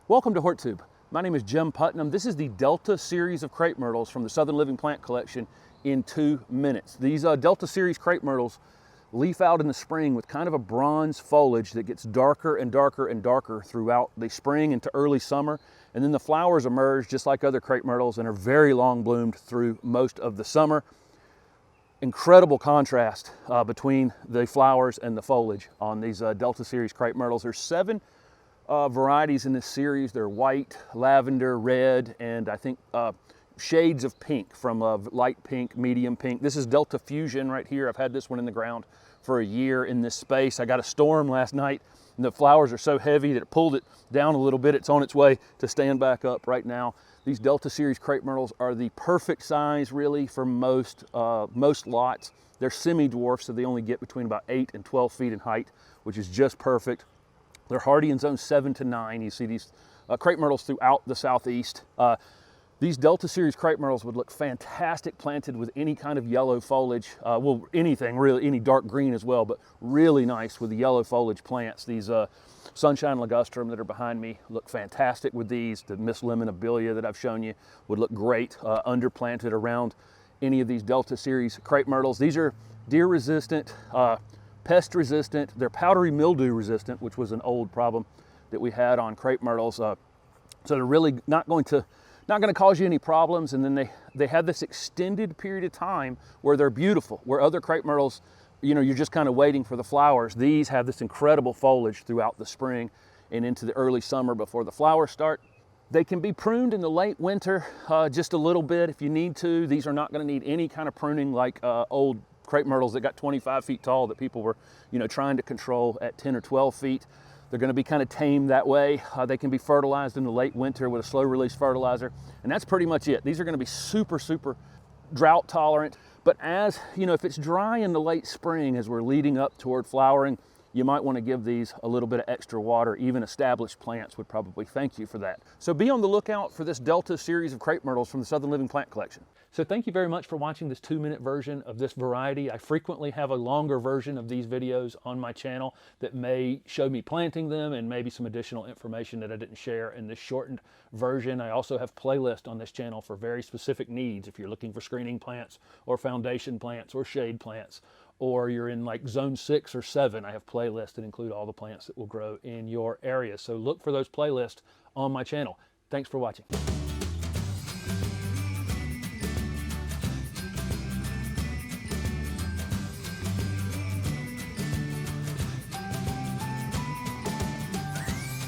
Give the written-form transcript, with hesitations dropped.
Welcome to HortTube. My name is Jim Putnam. This is the Delta Series of Crapemyrtles from the Southern Living Plant Collection in 2 minutes. These Delta Series Crapemyrtles leaf out in the spring with kind of a bronze foliage that gets darker and darker and darker throughout the spring into early summer. And then the flowers emerge just like other crapemyrtles and are very long bloomed through most of the summer. Incredible contrast between the flowers and the foliage on these Delta Series Crapemyrtles. There's 7 varieties in this series. They're white, lavender, red, and I think shades of pink, from light pink, medium pink. This is Delta Fusion right here. I've had this one in the ground for a year in this space. I got a storm last night and the flowers are so heavy that it pulled it down a little bit. It's on its way to stand back up right now. These Delta Series Crapemyrtles are the perfect size really for most lots. They're semi-dwarf, so they only get between about 8 and 12 feet in height, which is just perfect. They're hardy in zones 7 to 9. You see these crapemyrtles throughout the southeast. These Delta Series crapemyrtles would look fantastic planted with any kind of yellow foliage. Well, anything really, any dark green as well, but really nice with the yellow foliage plants. These Sunshine Ligustrum that are behind me look fantastic with these. The Miss Lemon Abelia that I've shown you would look great underplanted around any of these Delta Series crapemyrtles. These are deer resistant, pest resistant, they're powdery mildew resistant, which was an old problem that we had on crapemyrtles. So they're really not going to cause you any problems. And then they have this extended period of time where they're beautiful, where other crapemyrtles, you know, you're just kind of waiting for the flowers. These have this incredible foliage throughout the spring and into the early summer before the flowers start. They can be pruned in the late winter just a little bit if you need to. These are not going to need any kind of pruning like old crapemyrtles that got 25 feet tall that people were, you know, trying to control at 10 or 12 feet. They're going to be kind of tamed that way. They can be fertilized in the late winter with a slow release fertilizer, and that's pretty much it. These are going to be super drought tolerant. But as you know, if it's dry in the late spring as we're leading up toward flowering, you might want to give these a little bit of extra water. Even established plants would probably thank you for that. So be on the lookout for this Delta Series of Crapemyrtles from the Southern Living Plant Collection. So thank you very much for watching this 2-minute version of this variety. I frequently have a longer version of these videos on my channel that may show me planting them and maybe some additional information that I didn't share in this shortened version. I also have playlists on this channel for very specific needs. If you're looking for screening plants or foundation plants or shade plants, or you're in like zone 6 or 7, I have playlists that include all the plants that will grow in your area. So look for those playlists on my channel. Thanks for watching.